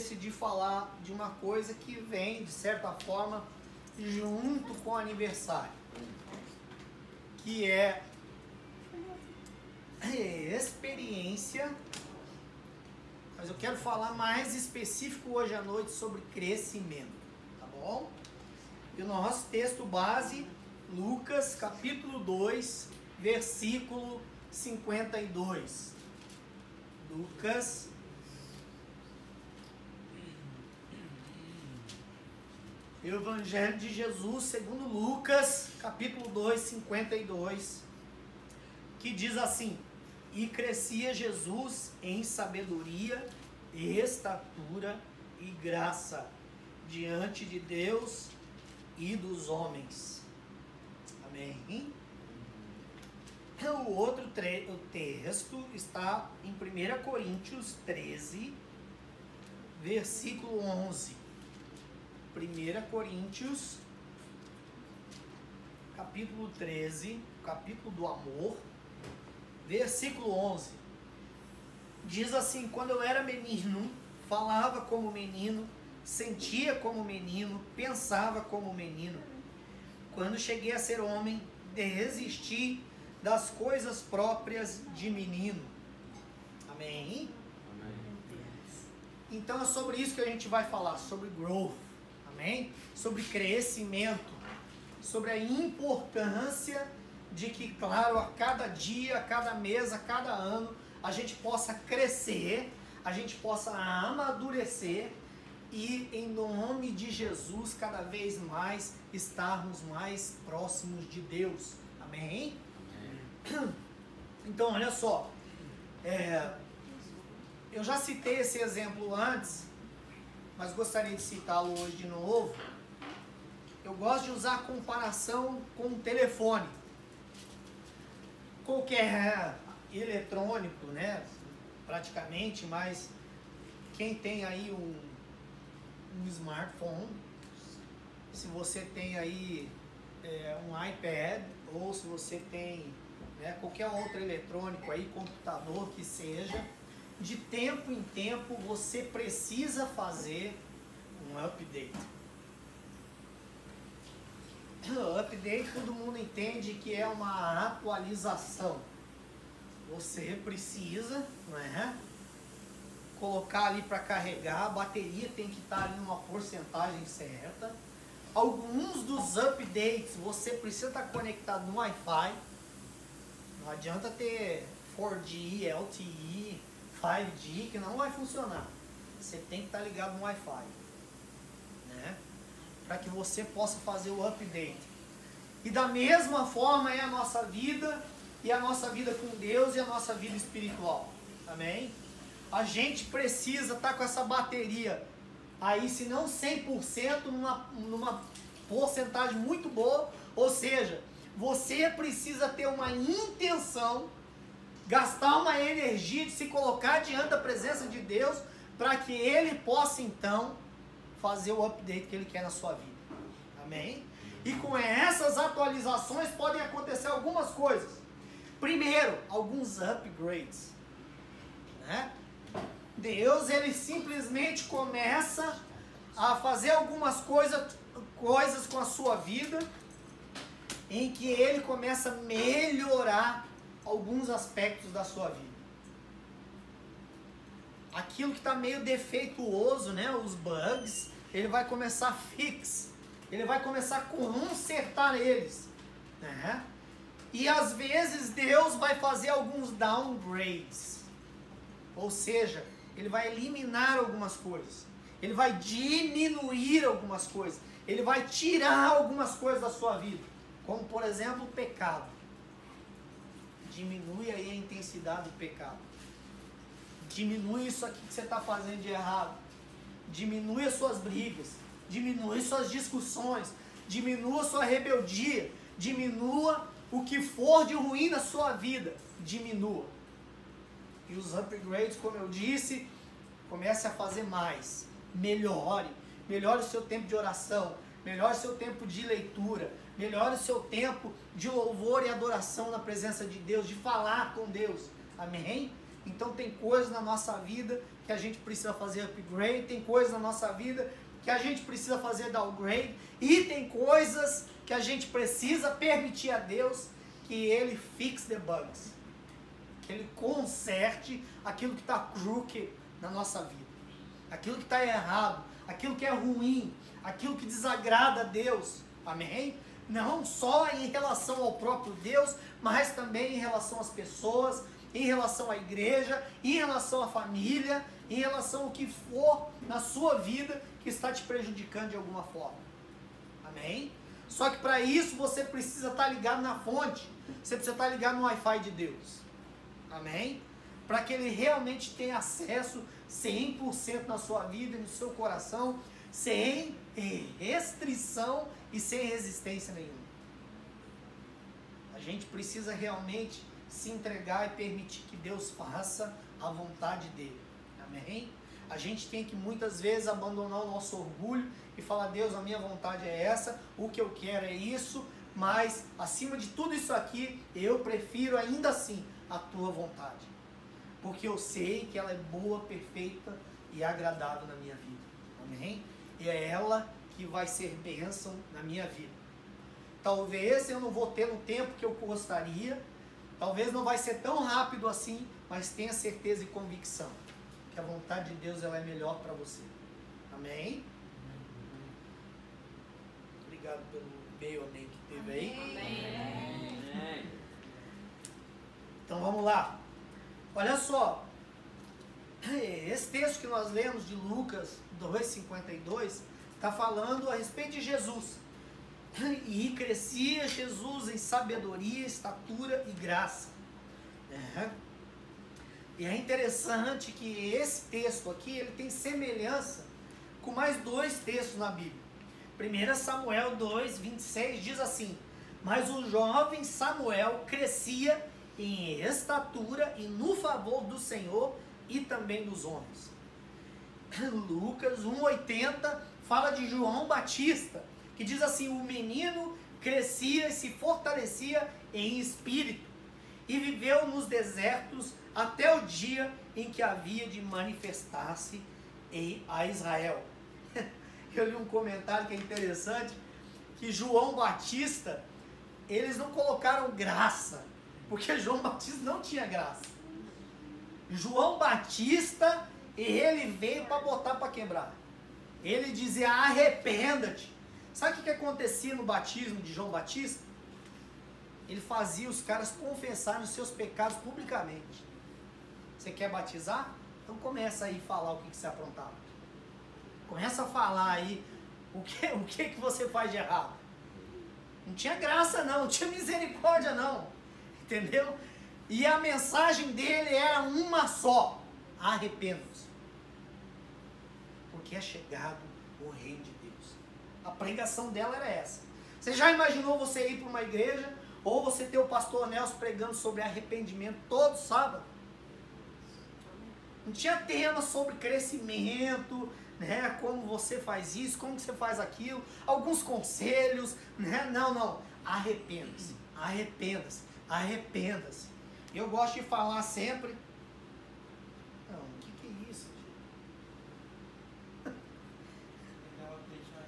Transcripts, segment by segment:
decidi falar de uma coisa que vem, de certa forma, junto com o aniversário, que é experiência, mas eu quero falar mais específico hoje à noite sobre crescimento, tá bom? E o nosso texto base, Lucas capítulo 2, versículo 52. Lucas Evangelho de Jesus segundo Lucas, capítulo 2, 52, que diz assim: e crescia Jesus em sabedoria, estatura e graça diante de Deus e dos homens. Amém? O outro texto está em 1 Coríntios 13, versículo 11. 1 Coríntios, capítulo 13, capítulo do amor, versículo 11. Diz assim: quando eu era menino, falava como menino, sentia como menino, pensava como menino. Quando cheguei a ser homem, desisti das coisas próprias de menino. Amém? Então é sobre isso que a gente vai falar, sobre growth. Amém? Sobre crescimento, sobre a importância de que, claro, a cada dia, a cada mês, a cada ano, a gente possa crescer, a gente possa amadurecer e, em nome de Jesus, cada vez mais estarmos mais próximos de Deus. Amém? Amém. Então, olha só, eu já citei esse exemplo antes, mas gostaria de citá-lo hoje de novo. Eu gosto de usar a comparação com o telefone. Qualquer eletrônico, né? Praticamente, mas quem tem aí um smartphone, se você tem aí um iPad, ou se você tem qualquer outro eletrônico aí, computador que seja, de tempo em tempo você precisa fazer um update. Update, todo mundo entende que é uma atualização. Você precisa, colocar ali para carregar, a bateria tem que estar ali numa porcentagem certa. Alguns dos updates você precisa estar conectado no Wi-Fi. Não adianta ter 4G, LTE, 5G, que não vai funcionar. Você tem que estar ligado no Wi-Fi, para que você possa fazer o update. E da mesma forma é a nossa vida, e a nossa vida com Deus, e a nossa vida espiritual. Amém? A gente precisa estar com essa bateria aí, se não 100%, numa porcentagem muito boa. Ou seja, você precisa ter uma intenção, gastar uma energia de se colocar diante da presença de Deus, para que Ele possa então fazer o update que Ele quer na sua vida. Amém? E com essas atualizações podem acontecer algumas coisas. Primeiro, alguns upgrades. Deus, Ele simplesmente começa a fazer algumas coisas com a sua vida, em que Ele começa a melhorar alguns aspectos da sua vida. Aquilo que está meio defeituoso, os bugs, Ele vai começar a fix, Ele vai começar a consertar eles. E às vezes Deus vai fazer alguns downgrades. Ou seja, Ele vai eliminar algumas coisas. Ele vai diminuir algumas coisas. Ele vai tirar algumas coisas da sua vida. Como, por exemplo, o pecado. Diminui aí a intensidade do pecado. Diminui isso aqui que você está fazendo de errado. Diminui as suas brigas. Diminui suas discussões. Diminua sua rebeldia. Diminua o que for de ruim na sua vida. Diminua. E os upgrades, como eu disse, comece a fazer mais. Melhore. Melhore o seu tempo de oração. Melhore o seu tempo de leitura. Melhore o seu tempo de louvor e adoração na presença de Deus, de falar com Deus. Amém? Então tem coisas na nossa vida que a gente precisa fazer upgrade, tem coisas na nossa vida que a gente precisa fazer downgrade, e tem coisas que a gente precisa permitir a Deus que Ele fixe the bugs, que Ele conserte aquilo que está crooked na nossa vida, aquilo que está errado, aquilo que é ruim, aquilo que desagrada a Deus, amém? Não só em relação ao próprio Deus, mas também em relação às pessoas, em relação à igreja, em relação à família, em relação ao que for na sua vida que está te prejudicando de alguma forma. Amém? Só que para isso você precisa estar ligado na fonte, você precisa estar ligado no Wi-Fi de Deus. Amém? Para que Ele realmente tenha acesso 100% na sua vida e no seu coração, sem restrição e sem resistência nenhuma. A gente precisa realmente se entregar e permitir que Deus faça a vontade dEle. Amém? A gente tem que muitas vezes abandonar o nosso orgulho e falar: Deus, a minha vontade é essa, o que eu quero é isso, mas acima de tudo isso aqui, eu prefiro ainda assim a tua vontade. Porque eu sei que ela é boa, perfeita e agradável na minha vida. Amém? E é ela que vai ser bênção na minha vida. Talvez eu não vou ter no tempo que eu gostaria, talvez não vai ser tão rápido assim, mas tenha certeza e convicção que a vontade de Deus ela é melhor para você. Amém? Obrigado pelo meio amém que teve aí. Amém. Então vamos lá. Olha só. Esse texto que nós lemos de Lucas 2,52 está falando a respeito de Jesus. E crescia Jesus em sabedoria, estatura e graça. E é interessante que esse texto aqui, ele tem semelhança com mais dois textos na Bíblia. 1 Samuel 2,26 diz assim: mas o jovem Samuel crescia em estatura e no favor do Senhor e também dos homens. Lucas 1,80 fala de João Batista, que diz assim: o menino crescia e se fortalecia em espírito, e viveu nos desertos até o dia em que havia de manifestar-se a Israel. Eu li um comentário que é interessante, que João Batista, eles não colocaram graça, porque João Batista não tinha graça. João Batista, ele veio para botar para quebrar. Ele dizia: arrependa-te. Sabe o que acontecia no batismo de João Batista? Ele fazia os caras confessarem os seus pecados publicamente. Você quer batizar? Então começa aí a falar o que você aprontava. Começa a falar aí o que você faz de errado. Não tinha graça não tinha misericórdia não. Entendeu? E a mensagem dele era uma só: arrependa-se. Porque é chegado o reino de Deus. A pregação dela era essa. Você já imaginou você ir para uma igreja, ou você ter o pastor Nelson pregando sobre arrependimento todo sábado? Não tinha tema sobre crescimento, né? Como você faz isso, como você faz aquilo, alguns conselhos, né? Não. Arrependa-se, arrependa-se, arrependa-se. Eu gosto de falar sempre. Não, o que é isso?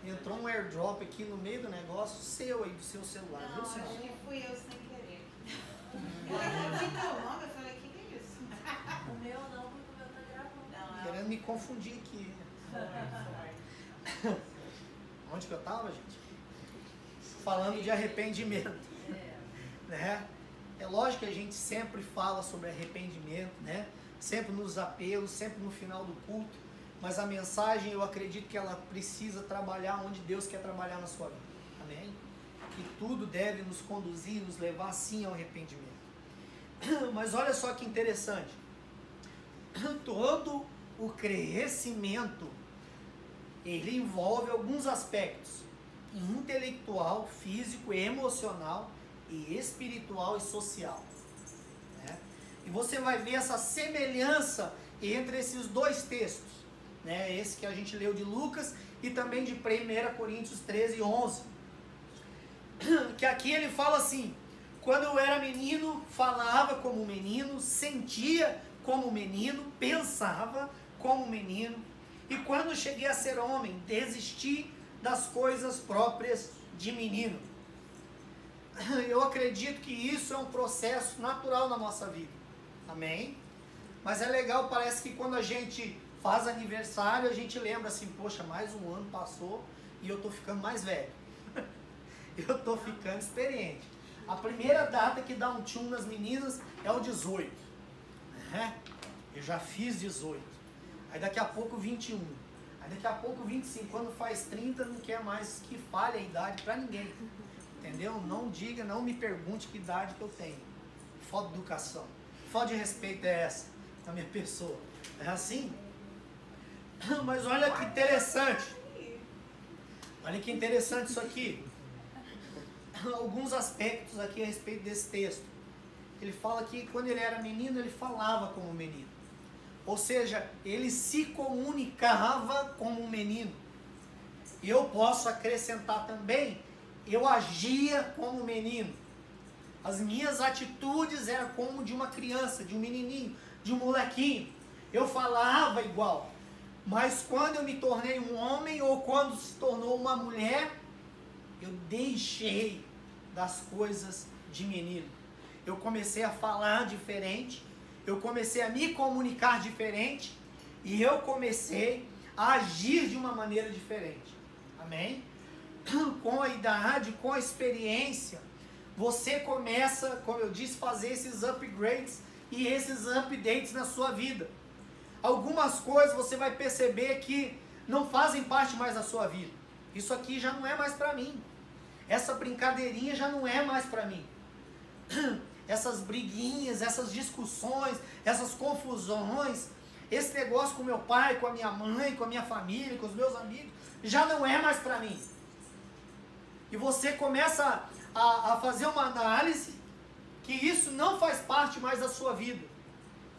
Entrou um airdrop aqui no meio do negócio seu aí, do seu celular. Não, viu, acho que fui eu sem querer. Eu vi teu nome, eu falei: que é isso? O meu não, porque o meu tá gravando. Não, Querendo me confundir aqui. Onde que eu tava, gente? Falando de arrependimento. Né? É lógico que a gente sempre fala sobre arrependimento, né? Sempre nos apelos, sempre no final do culto. Mas a mensagem, eu acredito que ela precisa trabalhar onde Deus quer trabalhar na sua vida. Amém? E tudo deve nos conduzir, nos levar sim ao arrependimento. Mas olha só que interessante. Todo o crescimento, ele envolve alguns aspectos: intelectual, físico, emocional e espiritual e social. Né? E você vai ver essa semelhança entre esses dois textos, né? Esse que a gente leu de Lucas e também de 1 Coríntios 13:11. Que aqui ele fala assim: quando eu era menino, falava como menino, sentia como menino, pensava como menino, e quando cheguei a ser homem, desisti das coisas próprias de menino. Eu acredito que isso é um processo natural na nossa vida. Amém? Mas é legal, parece que quando a gente faz aniversário, a gente lembra assim, poxa, mais um ano passou e eu tô ficando mais velho. Eu tô ficando experiente. A primeira data que dá um tchum nas meninas é o 18. Eu já fiz 18. Aí daqui a pouco 21. Aí daqui a pouco 25. Quando faz 30, não quer mais que fale a idade pra ninguém. Entendeu? Não diga, não me pergunte que idade que eu tenho. Falta de educação. Falta de respeito é essa na minha pessoa. É assim? Mas olha que interessante. Olha que interessante isso aqui. Alguns aspectos aqui a respeito desse texto. Ele fala que quando ele era menino, ele falava como menino. Ou seja, ele se comunicava como um menino. E eu posso acrescentar também, eu agia como menino. As minhas atitudes eram como de uma criança, de um menininho, de um molequinho. Eu falava igual. Mas quando eu me tornei um homem ou quando se tornou uma mulher, eu deixei das coisas de menino. Eu comecei a falar diferente, eu comecei a me comunicar diferente e eu comecei a agir de uma maneira diferente. Amém? Com a idade, com a experiência, você começa, como eu disse, fazer esses upgrades e esses updates na sua vida. Algumas coisas você vai perceber que não fazem parte mais da sua vida. Isso aqui já não é mais para mim. Essa brincadeirinha já não é mais para mim. Essas briguinhas, essas discussões, essas confusões, esse negócio com meu pai, com a minha mãe, com a minha família, com os meus amigos, já não é mais para mim. E você começa a fazer uma análise que isso não faz parte mais da sua vida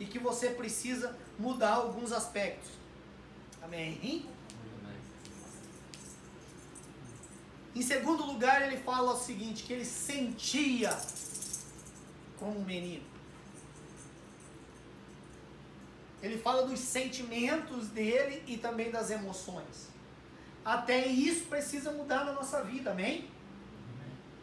e que você precisa mudar alguns aspectos. Amém? Em segundo lugar, ele fala o seguinte, que ele sentia como um menino. Ele fala dos sentimentos dele e também das emoções. Até isso precisa mudar na nossa vida, amém?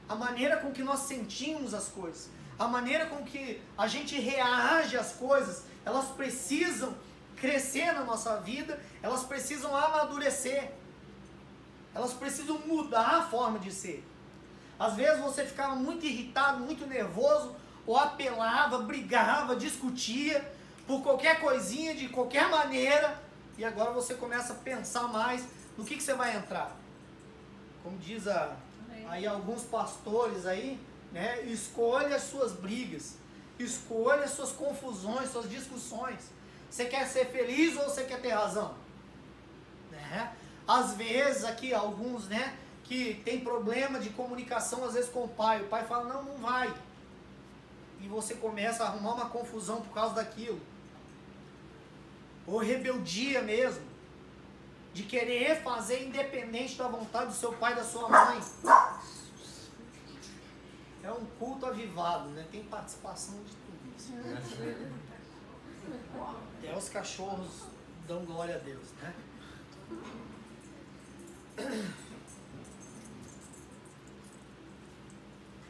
A maneira com que nós sentimos as coisas, a maneira com que a gente reage às coisas, elas precisam crescer na nossa vida, elas precisam amadurecer. Elas precisam mudar a forma de ser. Às vezes você ficava muito irritado, muito nervoso, ou apelava, brigava, discutia, por qualquer coisinha, de qualquer maneira, e agora você começa a pensar mais no que você vai entrar. Como diz aí alguns pastores aí, né? Escolha as suas brigas, escolha as suas confusões, suas discussões. Você quer ser feliz ou você quer ter razão? Né? Às vezes aqui alguns, né, que tem problema de comunicação às vezes com o pai fala, não, não vai. E você começa a arrumar uma confusão por causa daquilo. Ou rebeldia mesmo, de querer fazer independente da vontade do seu pai e da sua mãe. É um culto avivado, né? Tem participação de tudo isso. Até os cachorros dão glória a Deus, né?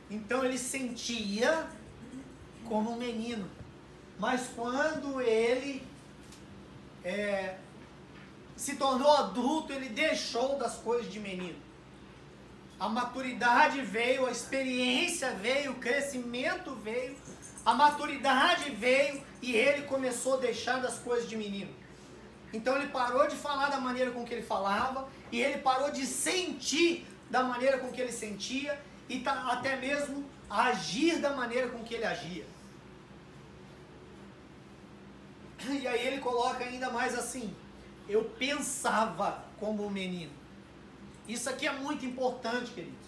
Então ele sentia como um menino, mas quando ele se tornou adulto, ele deixou das coisas de menino. A maturidade veio, a experiência veio, o crescimento veio, a maturidade veio e ele começou a deixar das coisas de menino. Então ele parou de falar da maneira com que ele falava e ele parou de sentir da maneira com que ele sentia e até mesmo agir da maneira com que ele agia. E aí ele coloca ainda mais assim, eu pensava como um menino. Isso aqui é muito importante, queridos.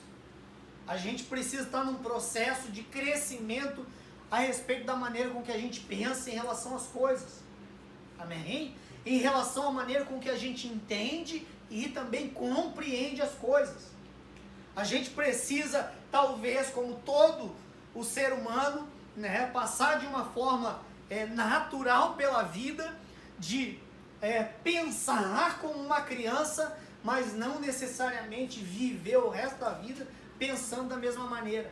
A gente precisa estar num processo de crescimento a respeito da maneira com que a gente pensa em relação às coisas. Amém? Em relação à maneira com que a gente entende e também compreende as coisas. A gente precisa, talvez, como todo o ser humano, né, passar de uma forma natural pela vida de pensar como uma criança, mas não necessariamente viver o resto da vida pensando da mesma maneira.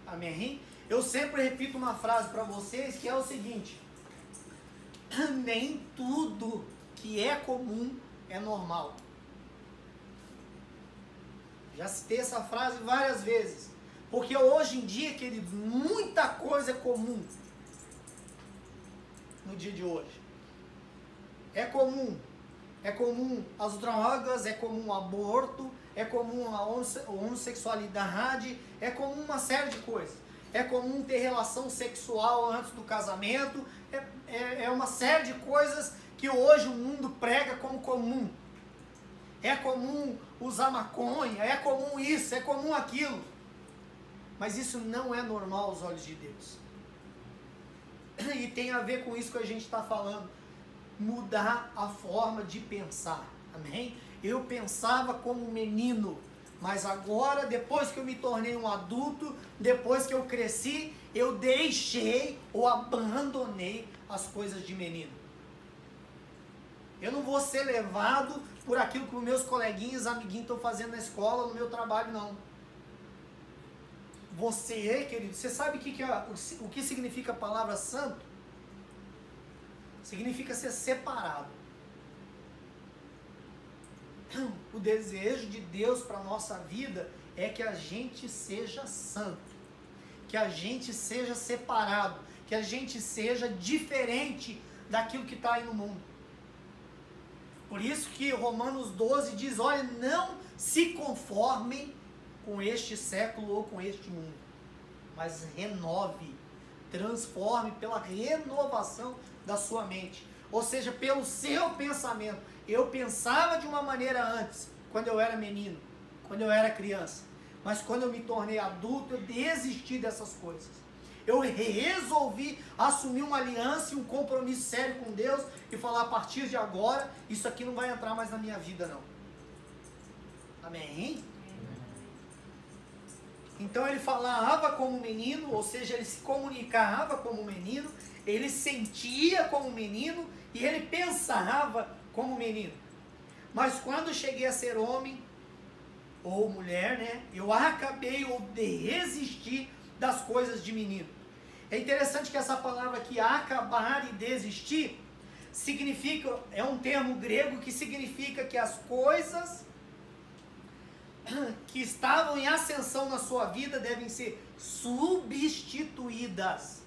Amém? Eu sempre repito uma frase para vocês que é o seguinte: nem tudo que é comum é normal. Já citei essa frase várias vezes. Porque hoje em dia, queridos, muita coisa é comum. No dia de hoje. É comum. É comum as drogas, é comum o aborto, é comum a homossexualidade, é comum uma série de coisas. É comum ter relação sexual antes do casamento, é uma série de coisas que hoje o mundo prega como comum. É comum usar maconha, é comum isso, é comum aquilo. Mas isso não é normal aos olhos de Deus. E tem a ver com isso que a gente está falando. Mudar a forma de pensar. Amém? Eu pensava como um menino, mas agora, depois que eu me tornei um adulto, depois que eu cresci, eu deixei ou abandonei as coisas de menino. Eu não vou ser levado por aquilo que os meus coleguinhas, amiguinhos estão fazendo na escola, no meu trabalho, não. Você, querido, você sabe o que significa a palavra santo? Significa ser separado. O desejo de Deus para a nossa vida é que a gente seja santo, que a gente seja separado, que a gente seja diferente daquilo que está aí no mundo. Por isso que Romanos 12 diz, olha, não se conformem com este século ou com este mundo, mas renove, transforme pela renovação da sua mente, ou seja, pelo seu pensamento. Eu pensava de uma maneira antes, quando eu era menino, quando eu era criança, mas quando eu me tornei adulto, eu desisti dessas coisas. Eu resolvi assumir uma aliança e um compromisso sério com Deus e falar, a partir de agora, isso aqui não vai entrar mais na minha vida, não. Amém? Então ele falava como menino, ou seja, ele se comunicava como menino, ele sentia como menino e ele pensava como menino. Mas quando cheguei a ser homem ou mulher, né, eu acabei ou desistir das coisas de menino. É interessante que essa palavra aqui, acabar e desistir, significa, é um termo grego que significa que as coisas que estavam em ascensão na sua vida devem ser substituídas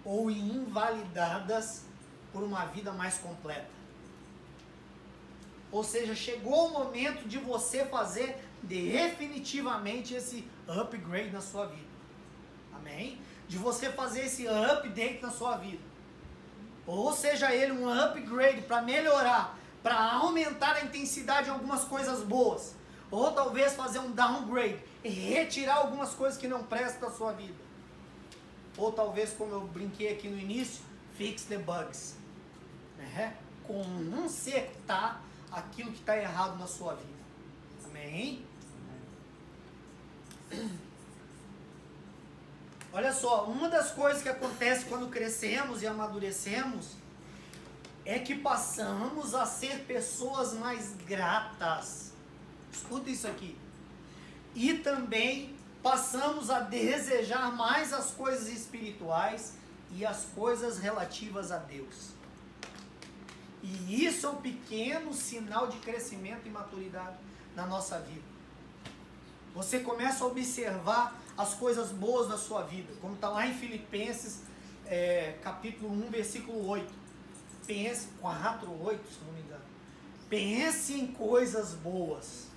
ou invalidadas por uma vida mais completa. Ou seja, chegou o momento de você fazer definitivamente esse upgrade na sua vida. Amém? De você fazer esse update na sua vida. Ou seja, ele um upgrade para melhorar, para aumentar a intensidade de algumas coisas boas. Ou talvez fazer um downgrade e retirar algumas coisas que não prestam da sua vida. Ou talvez, como eu brinquei aqui no início, fix the bugs. Consertar aquilo que está errado na sua vida. Amém? Olha só, uma das coisas que acontece quando crescemos e amadurecemos é que passamos a ser pessoas mais gratas. Escuta isso aqui. E também passamos a desejar mais as coisas espirituais e as coisas relativas a Deus. E isso é um pequeno sinal de crescimento e maturidade na nossa vida. Você começa a observar as coisas boas da sua vida, como está lá em Filipenses, capítulo 1, versículo 8. Pense, 4, 8, se não me engano. Pense em coisas boas.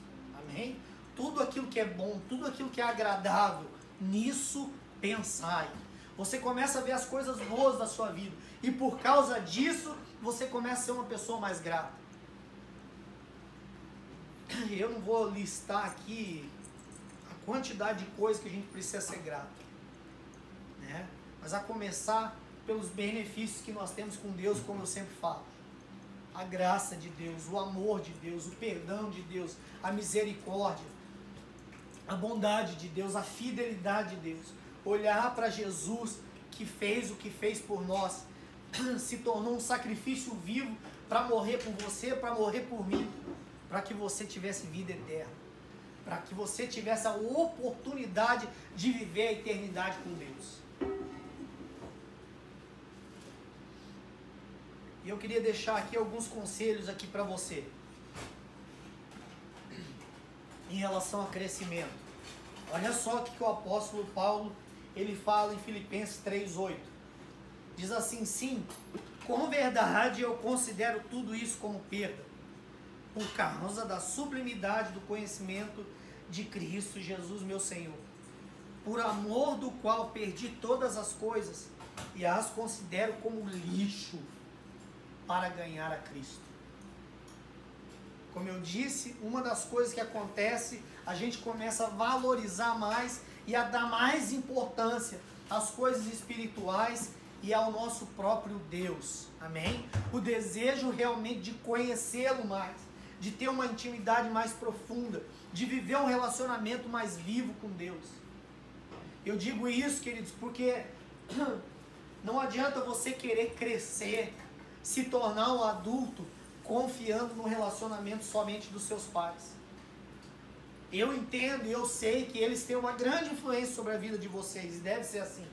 Amém? Tudo aquilo que é bom, tudo aquilo que é agradável, nisso pensai. Você começa a ver as coisas boas da sua vida. E por causa disso, você começa a ser uma pessoa mais grata. Eu não vou listar aqui a quantidade de coisas que a gente precisa ser grato, né? Mas a começar pelos benefícios que nós temos com Deus, como eu sempre falo. A graça de Deus, o amor de Deus, o perdão de Deus, a misericórdia, a bondade de Deus, a fidelidade de Deus. Olhar para Jesus, que fez o que fez por nós, se tornou um sacrifício vivo para morrer por você, para morrer por mim, para que você tivesse vida eterna, para que você tivesse a oportunidade de viver a eternidade com Deus. E eu queria deixar aqui alguns conselhos aqui para você em relação a crescimento. Olha só o que o apóstolo Paulo ele fala em Filipenses 3:8. Diz assim: sim, com verdade eu considero tudo isso como perda, por causa da sublimidade do conhecimento de Cristo Jesus meu Senhor, por amor do qual perdi todas as coisas e as considero como lixo para ganhar a Cristo. Como eu disse, uma das coisas que acontece, a gente começa a valorizar mais e a dar mais importância às coisas espirituais e ao nosso próprio Deus. Amém? O desejo realmente de conhecê-lo mais, de ter uma intimidade mais profunda, de viver um relacionamento mais vivo com Deus. Eu digo isso, queridos, porque não adianta você querer crescer, se tornar um adulto, confiando no relacionamento somente dos seus pais. Eu entendo e eu sei que eles têm uma grande influência sobre a vida de vocês, e deve ser assim.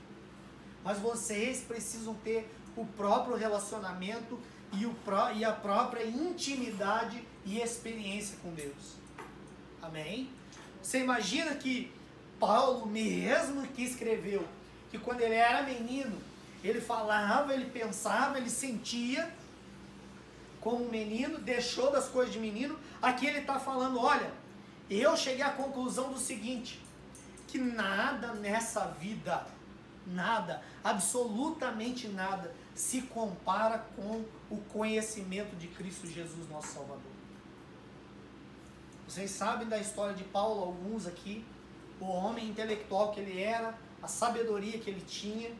Mas vocês precisam ter o próprio relacionamento e a própria intimidade e experiência com Deus. Amém? Você imagina que Paulo, mesmo que escreveu, que quando ele era menino, ele falava, ele pensava, ele sentia como um menino, deixou das coisas de menino. Aqui ele está falando, olha, eu cheguei à conclusão do seguinte, que nada nessa vida, nada, absolutamente nada, se compara com o conhecimento de Cristo Jesus, nosso Salvador. Vocês sabem da história de Paulo, alguns aqui, o homem intelectual que ele era, a sabedoria que ele tinha,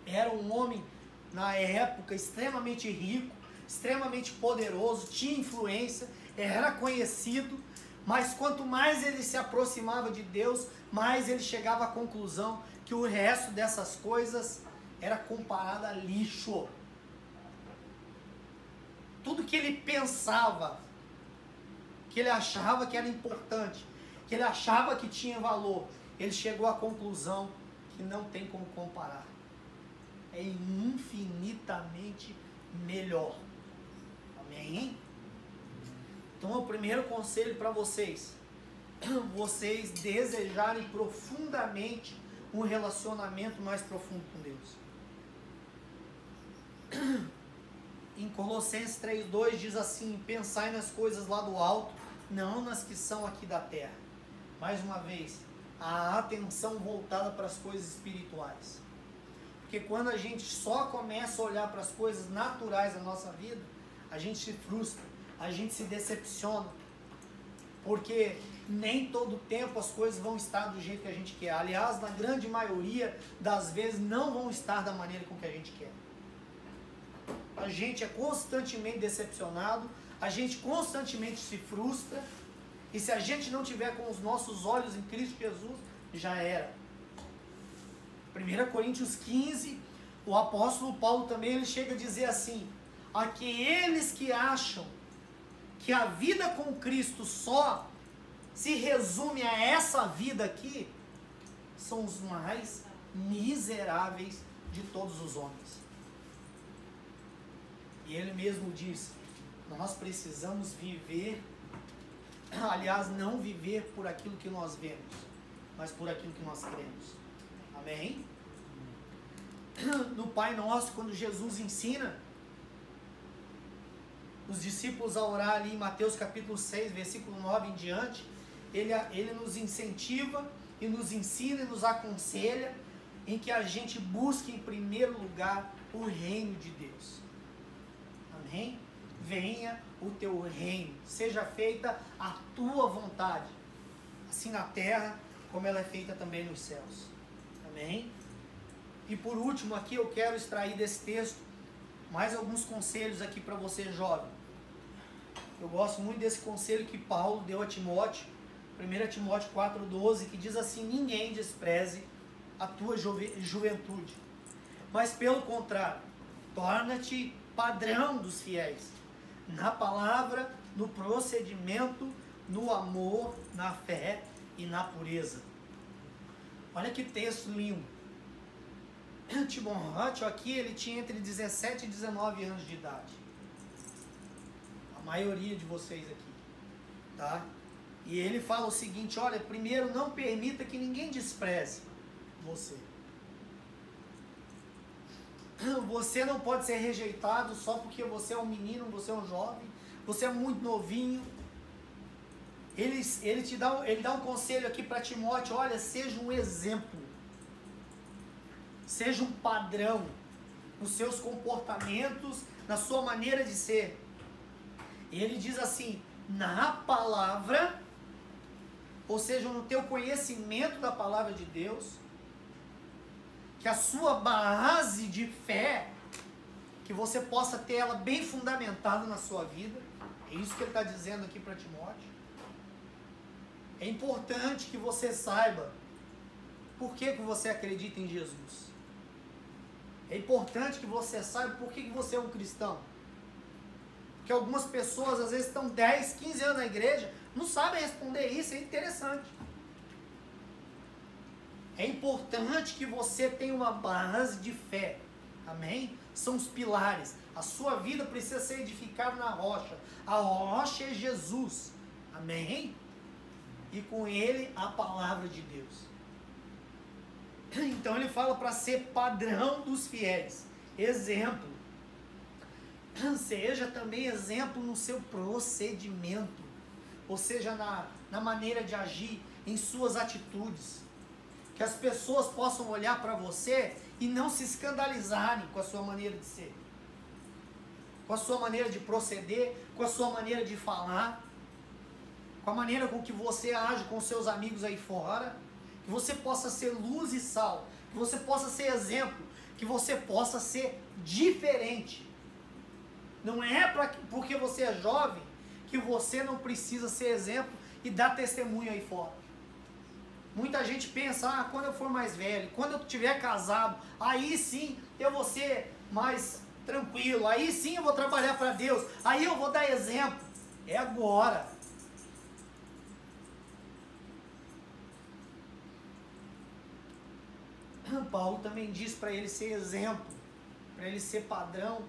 era um homem, na época, extremamente rico, extremamente poderoso, tinha influência, era conhecido, mas quanto mais ele se aproximava de Deus, mais ele chegava à conclusão que o resto dessas coisas era comparado a lixo. Tudo que ele pensava, que ele achava que era importante, que ele achava que tinha valor, ele chegou à conclusão que não tem como comparar. É infinitamente melhor. Amém? Então, o primeiro conselho para vocês desejarem profundamente um relacionamento mais profundo com Deus. Em Colossenses 3:2 diz assim: pensai nas coisas lá do alto, não nas que são aqui da terra. Mais uma vez, a atenção voltada para as coisas espirituais. Porque quando a gente só começa a olhar para as coisas naturais da nossa vida, a gente se frustra, a gente se decepciona, porque nem todo tempo as coisas vão estar do jeito que a gente quer. Aliás, na grande maioria das vezes não vão estar da maneira com que a gente quer. A gente é constantemente decepcionado, a gente constantemente se frustra, e se a gente não tiver com os nossos olhos em Cristo Jesus, já era. 1 Coríntios 15, o apóstolo Paulo também ele chega a dizer assim: aqueles que acham que a vida com Cristo só se resume a essa vida aqui, são os mais miseráveis de todos os homens. E ele mesmo diz, nós precisamos viver, aliás, não viver por aquilo que nós vemos, mas por aquilo que nós cremos. Amém? No Pai Nosso, quando Jesus ensina os discípulos a orar ali em Mateus capítulo 6, versículo 9 em diante, ele nos incentiva e nos ensina e nos aconselha em que a gente busque em primeiro lugar o reino de Deus. Amém? Venha o teu reino, seja feita a tua vontade, assim na terra como ela é feita também nos céus. Amém? E por último aqui eu quero extrair desse texto mais alguns conselhos aqui para você jovem. Eu gosto muito desse conselho que Paulo deu a Timóteo, 1 Timóteo 4,12, que diz assim: ninguém despreze a tua juventude, Mas pelo contrário, torna-te padrão dos fiéis, na palavra, no procedimento, no amor, na fé e na pureza. Olha que texto lindo. Timóteo aqui, ele tinha entre 17 e 19 anos de idade. A maioria de vocês aqui, tá? E ele fala o seguinte, olha, primeiro, não permita que ninguém despreze você. Você não pode ser rejeitado só porque você é um menino, você é um jovem, você é muito novinho. Ele dá um conselho aqui para Timóteo, olha, seja um exemplo. Seja um padrão nos seus comportamentos, na sua maneira de ser. E ele diz assim, na palavra, ou seja, no teu conhecimento da palavra de Deus, que a sua base de fé, que você possa ter ela bem fundamentada na sua vida. É isso que ele está dizendo aqui para Timóteo. É importante que você saiba por que você acredita em Jesus. É importante que você saiba por que você é um cristão. Porque algumas pessoas às vezes estão 10, 15 anos na igreja, não sabem responder isso, é interessante. É importante que você tenha uma base de fé. Amém? São os pilares. A sua vida precisa ser edificada na rocha. A rocha é Jesus. Amém? E com ele a palavra de Deus. Então ele fala para ser padrão dos fiéis. Exemplo. Seja também exemplo no seu procedimento. Ou seja, na maneira de agir, em suas atitudes. Que as pessoas possam olhar para você e não se escandalizarem com a sua maneira de ser. Com a sua maneira de proceder, com a sua maneira de falar. Com a maneira com que você age com seus amigos aí fora. Que você possa ser luz e sal. Que você possa ser exemplo. Que você possa ser diferente. Não é porque você é jovem que você não precisa ser exemplo e dar testemunho aí fora. Muita gente pensa, quando eu for mais velho, quando eu estiver casado, aí sim eu vou ser mais tranquilo, aí sim eu vou trabalhar para Deus, aí eu vou dar exemplo. É agora. Paulo também diz para ele ser exemplo, para ele ser padrão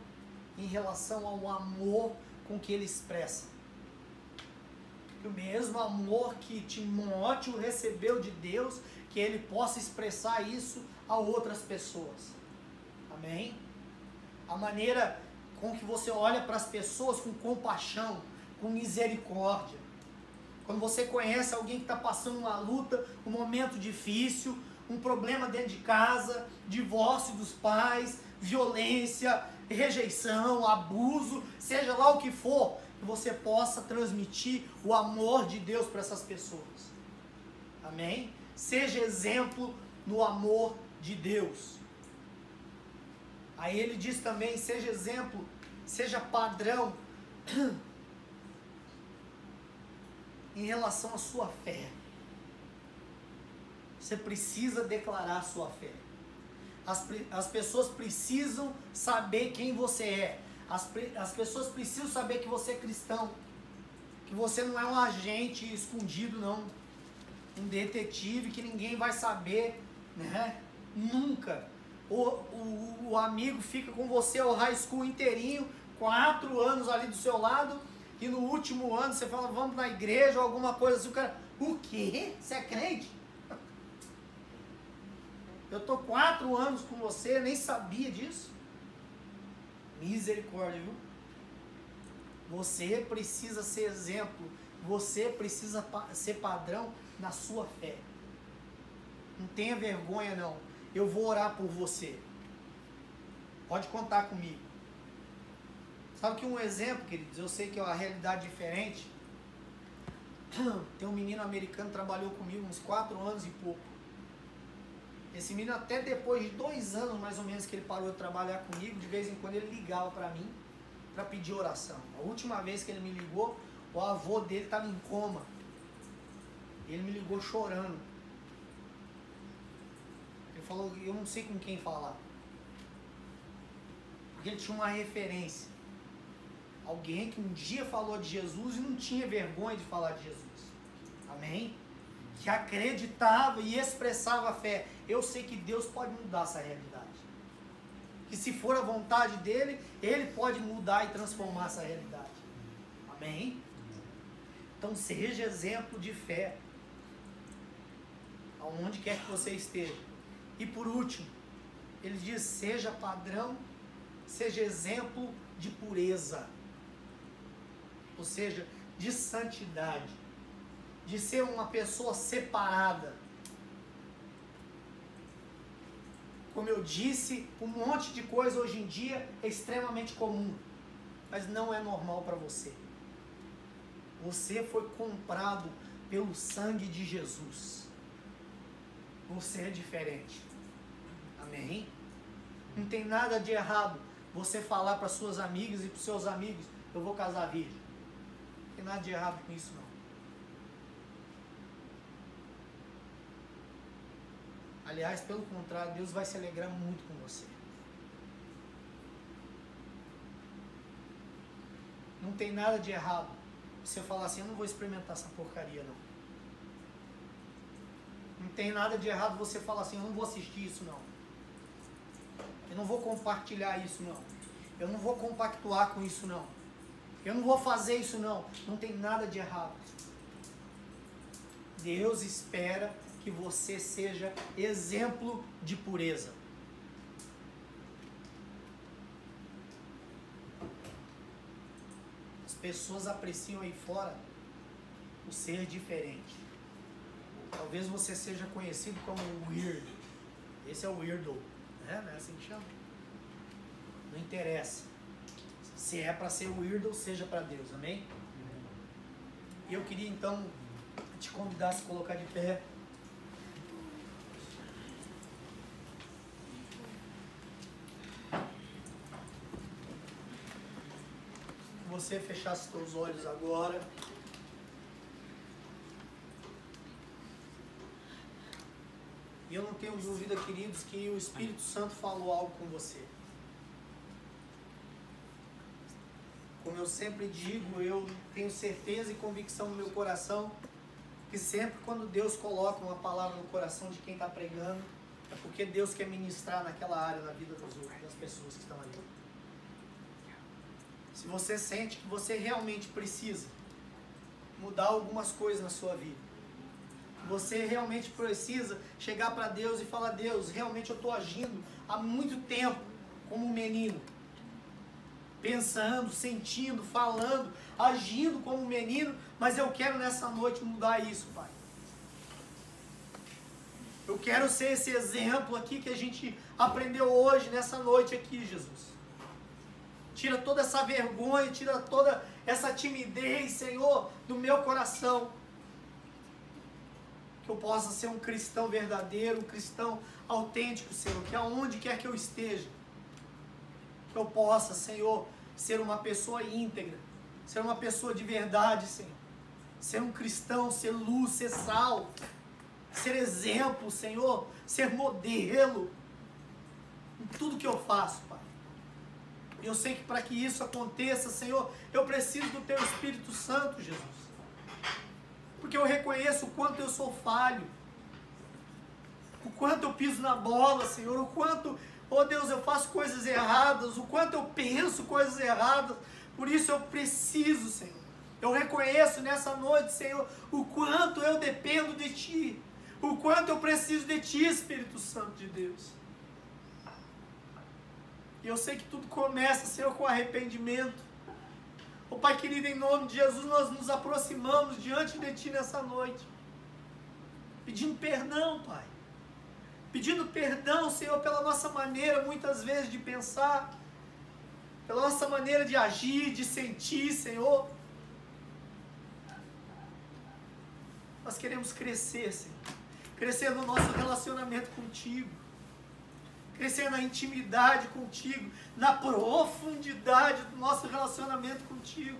em relação ao amor com que ele expressa. O mesmo amor que Timóteo recebeu de Deus, que ele possa expressar isso a outras pessoas. Amém? A maneira com que você olha para as pessoas com compaixão, com misericórdia. Quando você conhece alguém que está passando uma luta, um momento difícil, um problema dentro de casa, divórcio dos pais, violência, rejeição, abuso, seja lá o que for, que você possa transmitir o amor de Deus para essas pessoas. Amém? Seja exemplo no amor de Deus. Aí ele diz também, seja exemplo, seja padrão em relação à sua fé. Você precisa declarar a sua fé. As pessoas precisam saber quem você é. As pessoas precisam saber que você é cristão. Que você não é um agente escondido, não. Um detetive que ninguém vai saber, né? Nunca. O amigo fica com você o high school inteirinho, 4 anos ali do seu lado, e no último ano você fala, vamos na igreja ou alguma coisa assim, o cara, o quê? Você é crente? Eu tô 4 anos com você, nem sabia disso. Misericórdia, viu? Você precisa ser exemplo. Você precisa ser padrão na sua fé. Não tenha vergonha, não. Eu vou orar por você. Pode contar comigo. Sabe que um exemplo, queridos, eu sei que é uma realidade diferente. Tem um menino americano que trabalhou comigo uns 4 anos e pouco. Esse menino, até depois de 2 anos mais ou menos que ele parou de trabalhar comigo, de vez em quando ele ligava para mim para pedir oração. A última vez que ele me ligou, o avô dele estava em coma. Ele me ligou chorando. Ele falou, eu não sei com quem falar. Porque ele tinha uma referência. Alguém que um dia falou de Jesus e não tinha vergonha de falar de Jesus. Amém? Que acreditava e expressava a fé. Eu sei que Deus pode mudar essa realidade. Que se for a vontade dele, ele pode mudar e transformar essa realidade. Amém? Então seja exemplo de fé. Aonde quer que você esteja. E por último, ele diz, seja padrão, seja exemplo de pureza. Ou seja, de santidade. De ser uma pessoa separada. Como eu disse, um monte de coisa hoje em dia é extremamente comum. Mas não é normal para você. Você foi comprado pelo sangue de Jesus. Você é diferente. Amém? Não tem nada de errado você falar para suas amigas e para os seus amigos, eu vou casar virgem. Não tem nada de errado com isso não. Aliás, pelo contrário, Deus vai se alegrar muito com você. Não tem nada de errado você falar assim, eu não vou experimentar essa porcaria não. Não tem nada de errado você falar assim, eu não vou assistir isso não. Eu não vou compartilhar isso não. Eu não vou compactuar com isso não. Eu não vou fazer isso não. Não tem nada de errado. Deus espera que você seja exemplo de pureza. As pessoas apreciam aí fora o ser diferente. Talvez você seja conhecido como weird. Esse é o weirdo. Não é assim que chama? Não interessa. Se é para ser weirdo, seja para Deus. Amém? E eu queria então te convidar a se colocar de pé. Você fechasse os seus olhos agora. E eu não tenho dúvida, queridos, que o Espírito Santo falou algo com você. Como eu sempre digo, eu tenho certeza e convicção no meu coração que sempre quando Deus coloca uma palavra no coração de quem está pregando, é porque Deus quer ministrar naquela área na vida das pessoas que estão ali. Se você sente que você realmente precisa mudar algumas coisas na sua vida, você realmente precisa chegar para Deus e falar, Deus, realmente eu estou agindo há muito tempo como um menino. Pensando, sentindo, falando, agindo como um menino, mas eu quero nessa noite mudar isso, Pai. Eu quero ser esse exemplo aqui que a gente aprendeu hoje, nessa noite aqui, Jesus. Tira toda essa vergonha, tira toda essa timidez, Senhor, do meu coração. Que eu possa ser um cristão verdadeiro, um cristão autêntico, Senhor. Que aonde quer que eu esteja, que eu possa, Senhor, ser uma pessoa íntegra. Ser uma pessoa de verdade, Senhor. Ser um cristão, ser luz, ser sal. Ser exemplo, Senhor. Ser modelo. Em tudo que eu faço, Pai. Eu sei que para que isso aconteça, Senhor, eu preciso do Teu Espírito Santo, Jesus. Porque eu reconheço o quanto eu sou falho. O quanto eu piso na bola, Senhor. O quanto, oh Deus, eu faço coisas erradas. O quanto eu penso coisas erradas. Por isso eu preciso, Senhor. Eu reconheço nessa noite, Senhor, o quanto eu dependo de Ti. O quanto eu preciso de Ti, Espírito Santo de Deus. E eu sei que tudo começa, Senhor, com arrependimento. Oh, Pai querido, em nome de Jesus, nós nos aproximamos diante de Ti nessa noite. Pedindo perdão, Pai. Pedindo perdão, Senhor, pela nossa maneira, muitas vezes, de pensar. Pela nossa maneira de agir, de sentir, Senhor. Nós queremos crescer, Senhor. Crescer no nosso relacionamento contigo. Crescer na intimidade contigo, na profundidade do nosso relacionamento contigo.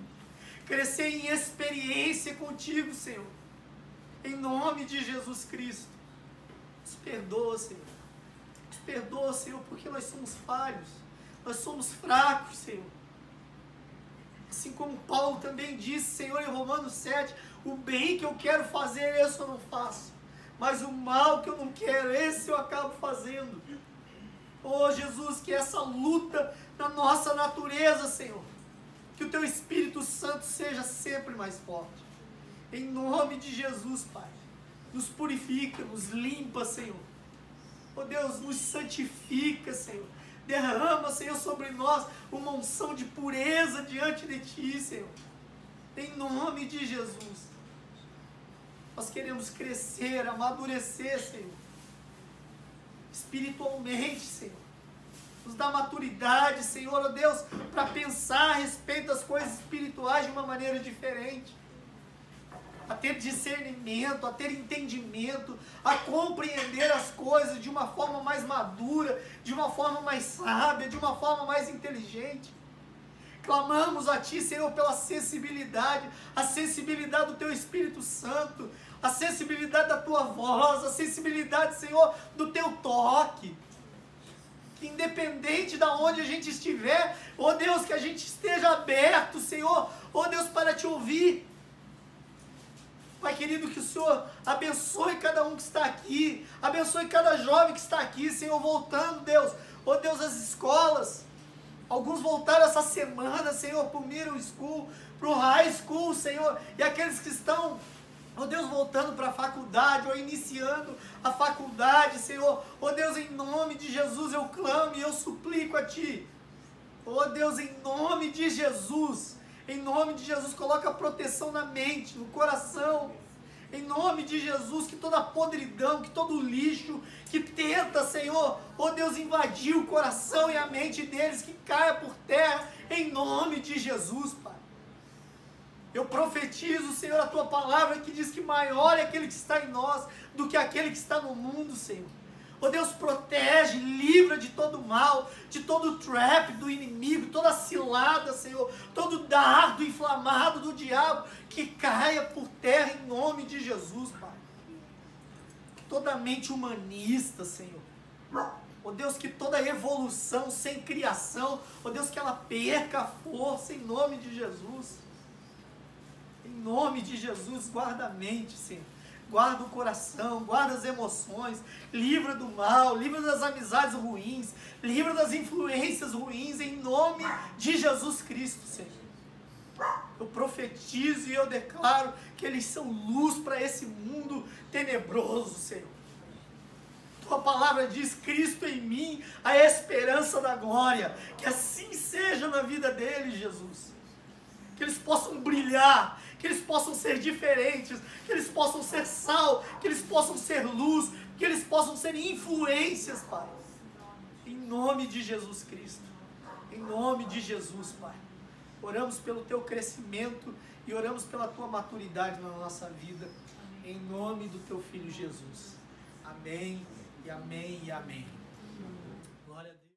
Crescer em experiência contigo, Senhor. Em nome de Jesus Cristo. Nos perdoa, Senhor. Nos perdoa, Senhor, porque nós somos falhos. Nós somos fracos, Senhor. Assim como Paulo também disse, Senhor, em Romanos 7, o bem que eu quero fazer, esse eu não faço. Mas o mal que eu não quero, esse eu acabo fazendo. Oh, Jesus, que essa luta na nossa natureza, Senhor, que o Teu Espírito Santo seja sempre mais forte. Em nome de Jesus, Pai. Nos purifica, nos limpa, Senhor. Oh Deus, nos santifica, Senhor. Derrama, Senhor, sobre nós uma unção de pureza diante de Ti, Senhor. Em nome de Jesus. Nós queremos crescer, amadurecer, Senhor. Espiritualmente, Senhor. Nos dá maturidade, Senhor, oh Deus, para pensar a respeito das coisas espirituais de uma maneira diferente. A ter discernimento, a ter entendimento, a compreender as coisas de uma forma mais madura, de uma forma mais sábia, de uma forma mais inteligente. Clamamos a Ti, Senhor, pela sensibilidade, a sensibilidade do Teu Espírito Santo, a sensibilidade da Tua voz, a sensibilidade, Senhor, do Teu toque. Que independente de onde a gente estiver, ó Deus, que a gente esteja aberto, Senhor, ó Deus, para Te ouvir. Pai querido, que o Senhor abençoe cada um que está aqui, abençoe cada jovem que está aqui, Senhor, voltando, Deus, ó Deus, às escolas. Alguns voltaram essa semana, Senhor, para o Middle School, para o High School, Senhor, e aqueles que estão, ó Deus, voltando para a faculdade, ou iniciando a faculdade, Senhor, ó Deus, em nome de Jesus eu clamo e eu suplico a Ti, ó Deus, em nome de Jesus, coloca a proteção na mente, no coração, em nome de Jesus, que toda podridão, que todo lixo que tenta, Senhor, ó Deus, invadir o coração e a mente deles, que caia por terra, em nome de Jesus, Pai. Eu profetizo, Senhor, a Tua palavra que diz que maior é aquele que está em nós do que aquele que está no mundo, Senhor. Ó Deus, protege, livra de todo mal, de todo trap do inimigo, toda cilada, Senhor, todo dardo inflamado do diabo, que caia por terra em nome de Jesus, Pai. Toda mente humanista, Senhor. Ó Deus, que toda evolução sem criação, ó Deus, que ela perca a força em nome de Jesus. Em nome de Jesus, guarda a mente, Senhor. Guarda o coração, guarda as emoções, livra do mal, livra das amizades ruins, livra das influências ruins, em nome de Jesus Cristo, Senhor. Eu profetizo e eu declaro que eles são luz para esse mundo tenebroso, Senhor. Tua palavra diz, Cristo em mim, a esperança da glória, que assim seja na vida deles, Jesus. Que eles possam brilhar, que eles possam ser diferentes, que eles possam ser sal, que eles possam ser luz, que eles possam ser influências, Pai. Em nome de Jesus Cristo, em nome de Jesus, Pai. Oramos pelo Teu crescimento e oramos pela Tua maturidade na nossa vida, em nome do Teu Filho Jesus. Amém, e amém, e amém. Glória a Deus.